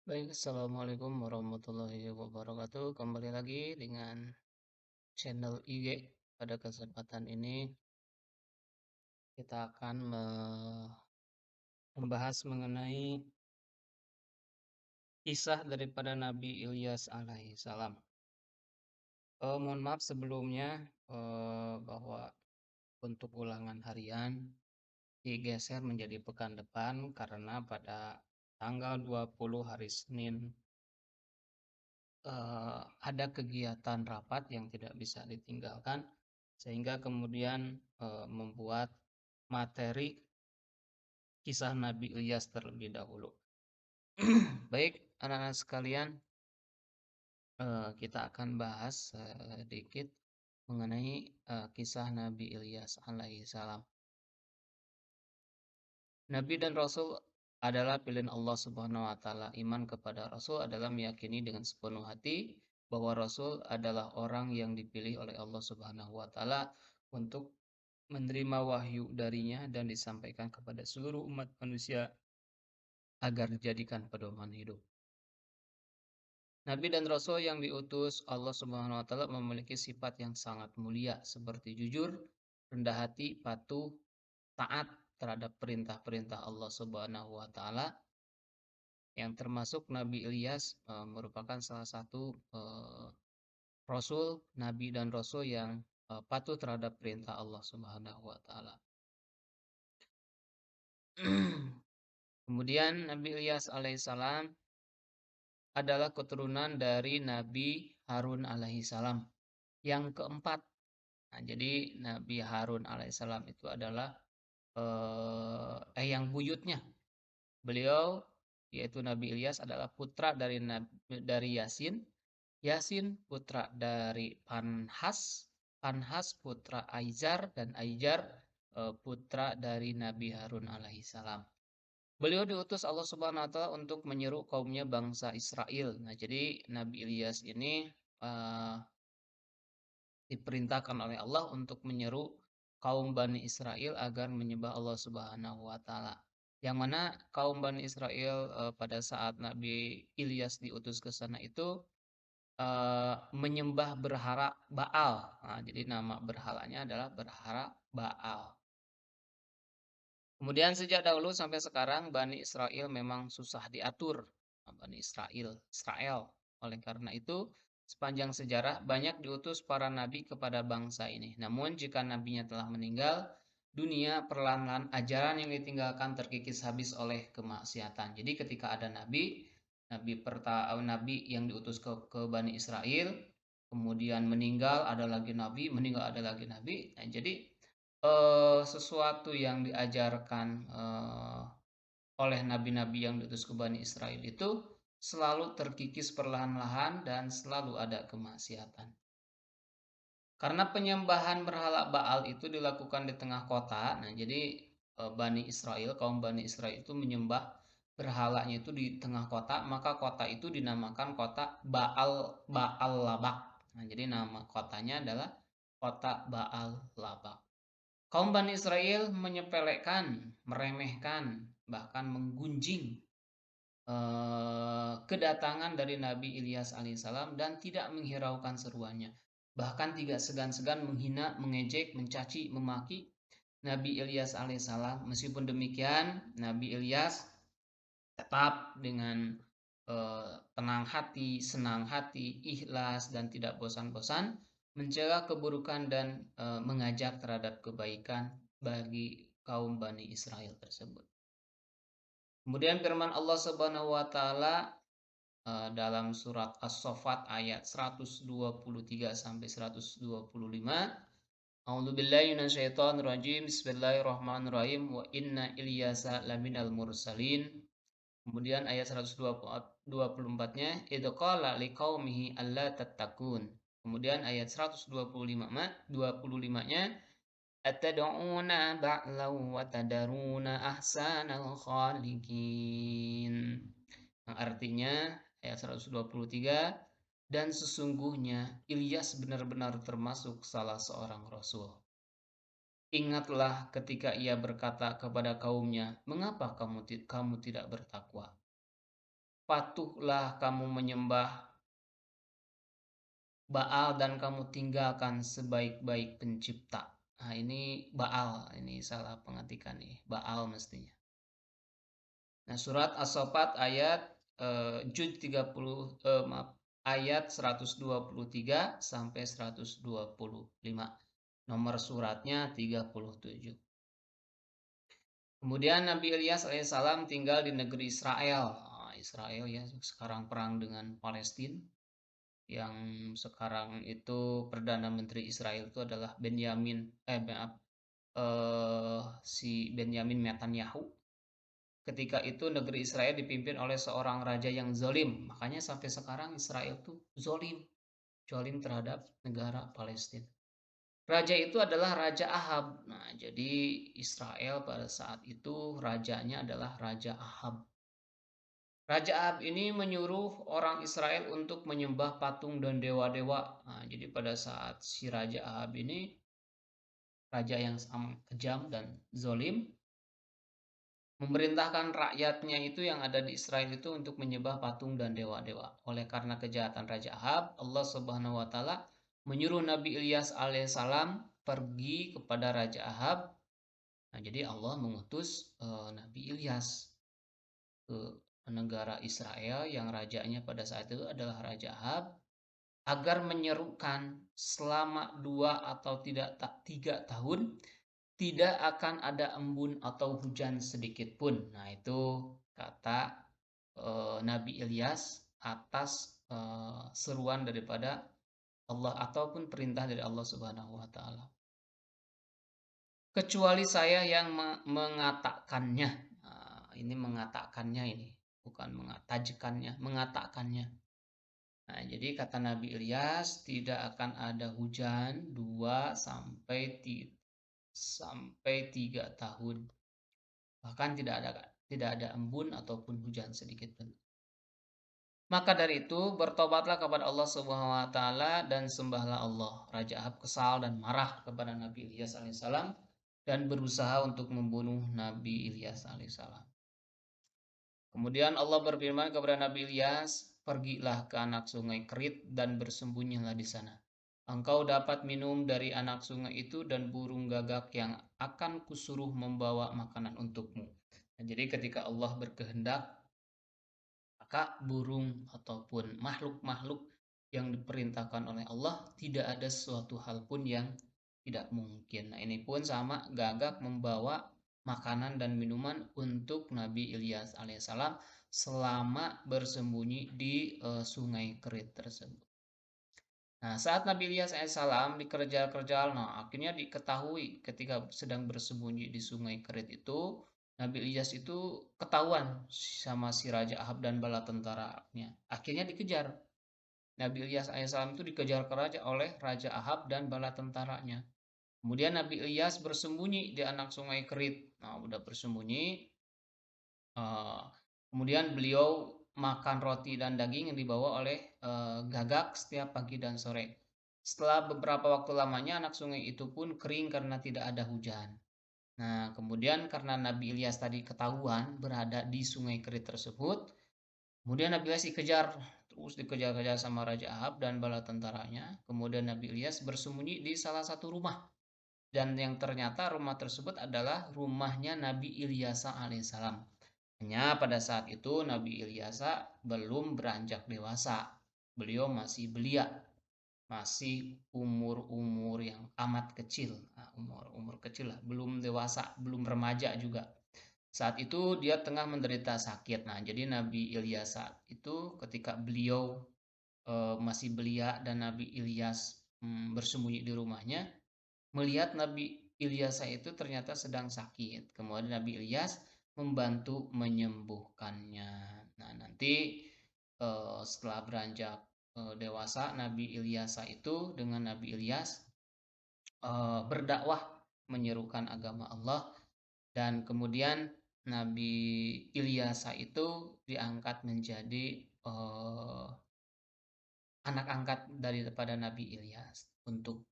Baik, Assalamualaikum warahmatullahi wabarakatuh. Kembali lagi dengan channel IG. Pada kesempatan ini kita akan membahas mengenai kisah daripada Nabi Ilyas alaihi salam. Mohon maaf sebelumnya bahwa untuk ulangan harian digeser menjadi pekan depan karena pada tanggal 20 hari Senin ada kegiatan rapat yang tidak bisa ditinggalkan, sehingga kemudian membuat materi kisah Nabi Ilyas terlebih dahulu. Baik, anak-anak sekalian, kita akan bahas sedikit mengenai kisah Nabi Ilyas alaihi salam. Nabi dan Rasul adalah pilihan Allah Subhanahu wa taala. Iman kepada Rasul adalah meyakini dengan sepenuh hati bahwa Rasul adalah orang yang dipilih oleh Allah Subhanahu wa taala untuk menerima wahyu darinya dan disampaikan kepada seluruh umat manusia agar dijadikan pedoman hidup. Nabi dan Rasul yang diutus Allah Subhanahu wa taala memiliki sifat yang sangat mulia seperti jujur, rendah hati, patuh, taat terhadap perintah-perintah Allah Subhanahu wa taala, yang termasuk Nabi Ilyas merupakan salah satu rasul, nabi dan rasul yang patuh terhadap perintah Allah Subhanahu wa taala. Kemudian Nabi Ilyas alaihissalam adalah keturunan dari Nabi Harun alaihissalam yang keempat. Nah, jadi Nabi Harun alaihissalam itu adalah yang buyutnya. Beliau yaitu Nabi Ilyas adalah putra dari Yasin, Yasin putra dari Panhas, Panhas putra Aizar, dan Aizar putra dari Nabi Harun alaihissalam. Beliau diutus Allah Subhanahu wa taala untuk menyeru kaumnya bangsa Israel. Nah, jadi Nabi Ilyas ini uh, diperintahkan oleh Allah untuk menyeru kaum Bani Israel agar menyembah Allah Subhanahu wa taala. Yang mana kaum Bani Israel pada saat Nabi Ilyas diutus ke sana itu menyembah berhala Baal. Nah, jadi nama berhalanya adalah berhala Baal. Kemudian sejak dahulu sampai sekarang Bani Israel memang susah diatur. Bani Israel. Oleh karena itu, sepanjang sejarah banyak diutus para nabi kepada bangsa ini. Namun jika nabinya telah meninggal, dunia perlahan-lahan ajaran yang ditinggalkan terkikis habis oleh kemaksiatan. Jadi ketika ada nabi yang diutus ke Bani Israel, kemudian meninggal, ada lagi nabi, meninggal ada lagi nabi. Nah, jadi sesuatu yang diajarkan oleh nabi-nabi yang diutus ke Bani Israel itu selalu terkikis perlahan-lahan dan selalu ada kemaksiatan. Karena penyembahan berhala Baal itu dilakukan di tengah kota, nah jadi Bani Israel, kaum Bani Israel itu menyembah berhalanya itu di tengah kota, maka kota itu dinamakan kota Baal Labak. Nah, jadi nama kotanya adalah kota Baal Labak. Kaum Bani Israel menyepelekan, meremehkan, bahkan menggunjing kedatangan dari Nabi Ilyas alaihissalam dan tidak menghiraukan seruannya. Bahkan tidak segan-segan menghina, mengejek, mencaci, memaki Nabi Ilyas alaihissalam. Meskipun demikian, Nabi Ilyas tetap dengan tenang hati, senang hati, ikhlas, dan tidak bosan-bosan mencegah keburukan dan mengajak terhadap kebaikan bagi kaum Bani Israel tersebut. Kemudian firman Allah Subhanahu wa taala dalam surat As-Saffat ayat 123 sampai 125. A'udzubillahi minasyaitonir rajim. Bismillahirrahmanirrahim. Wa inna Ilyasa laminal mursalin. Kemudian ayat 124-nya idz qala liqaumihi alla tattaqun. Kemudian ayat 125-nya atad'una ba'law wa tadaruna ahsanal khaliqin. Yang artinya ayat 123, dan sesungguhnya Ilyas benar-benar termasuk salah seorang rasul. Ingatlah ketika ia berkata kepada kaumnya, mengapa kamu tidak bertakwa? patuhlah kamu menyembah Baal dan kamu tinggalkan sebaik-baik pencipta. Nah, ini Baal, ini salah pengetikan nih, Baal mestinya. Nah, surat As-Saffat ayat juz 30 maaf, ayat 123 sampai 125. Nomor suratnya 37. Kemudian Nabi Ilyas alaihissalam tinggal di negeri Israel. Nah, Israel ya sekarang perang dengan Palestina. Yang sekarang itu Perdana Menteri Israel itu adalah si Benyamin Netanyahu. Ketika itu negeri Israel dipimpin oleh seorang raja yang zalim. Makanya sampai sekarang Israel itu zalim terhadap negara Palestina. Raja itu adalah Raja Ahab. Nah, jadi Israel pada saat itu rajanya adalah Raja Ahab. Raja Ahab ini menyuruh orang Israel untuk menyembah patung dan dewa-dewa. Nah, jadi pada saat si Raja Ahab ini, raja yang sangat kejam dan zalim, memerintahkan rakyatnya itu yang ada di Israel itu untuk menyembah patung dan dewa-dewa. Oleh karena kejahatan Raja Ahab, Allah Subhanahu wa taala menyuruh Nabi Ilyas alaihissalam pergi kepada Raja Ahab. Nah, jadi Allah mengutus Nabi Ilyas ke negara Israel yang rajanya pada saat itu adalah Raja Ahab agar menyerukan selama 2 atau 3 tahun tidak akan ada embun atau hujan sedikit pun. Nah, itu kata Nabi Ilyas atas seruan daripada Allah ataupun perintah dari Allah Subhanahu wa taala. Kecuali saya yang mengatakannya. Nah, ini mengatakannya ini, bukan mengatakannya, mengatakannya. Nah, jadi kata Nabi Ilyas tidak akan ada hujan 2 sampai 3 tahun. Bahkan tidak ada embun ataupun hujan sedikit pun. Maka dari itu bertobatlah kepada Allah Subhanahu wa taala dan sembahlah Allah. Raja Ahab kesal dan marah kepada Nabi Ilyas alaihissalam dan berusaha untuk membunuh Nabi Ilyas alaihissalam. Kemudian Allah berfirman kepada Nabi Ilyas, "Pergilah ke anak sungai Kerit dan bersembunyilah di sana. Engkau dapat minum dari anak sungai itu dan burung gagak yang akan kusuruh membawa makanan untukmu." Nah, jadi ketika Allah berkehendak, maka burung ataupun makhluk-makhluk yang diperintahkan oleh Allah tidak ada sesuatu hal pun yang tidak mungkin. Nah, ini pun sama, gagak membawa makanan dan minuman untuk Nabi Ilyas alaihissalam selama bersembunyi di sungai Kerit tersebut. Nah, saat Nabi Ilyas alaihissalam dikejar-kejar, nah akhirnya diketahui ketika sedang bersembunyi di sungai Kerit itu, Nabi Ilyas itu ketahuan sama si Raja Ahab dan bala tentaranya. Akhirnya dikejar. Nabi Ilyas alaihissalam itu dikejar oleh Raja Ahab dan bala tentaranya. Kemudian Nabi Ilyas bersembunyi di anak sungai Kerit. Nah, udah bersembunyi. Kemudian beliau makan roti dan daging yang dibawa oleh gagak setiap pagi dan sore. Setelah beberapa waktu lamanya anak sungai itu pun kering karena tidak ada hujan. Nah, kemudian karena Nabi Ilyas tadi ketahuan berada di sungai Kerit tersebut, kemudian Nabi Ilyas terus dikejar-kejar sama Raja Ahab dan bala tentaranya. Kemudian Nabi Ilyas bersembunyi di salah satu rumah. Dan yang ternyata rumah tersebut adalah rumahnya Nabi Ilyas alaihissalam. Hanya pada saat itu Nabi Ilyas belum beranjak dewasa. Beliau masih belia, masih umur-umur yang amat kecil. Nah, umur kecil lah, belum dewasa, belum remaja juga. Saat itu dia tengah menderita sakit. Nah, jadi Nabi Ilyas itu ketika beliau masih belia dan Nabi Ilyas bersembunyi di rumahnya, melihat Nabi Ilyas itu ternyata sedang sakit. Kemudian Nabi Ilyas membantu menyembuhkannya. Nah, nanti setelah beranjak dewasa, Nabi Ilyas itu dengan Nabi Ilyas berdakwah menyerukan agama Allah, dan kemudian Nabi Ilyas itu diangkat menjadi anak angkat daripada Nabi Ilyas. Untuk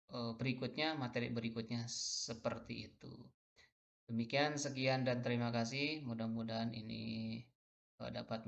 materi berikutnya seperti itu. Demikian, sekian dan terima kasih. Mudah-mudahan ini dapat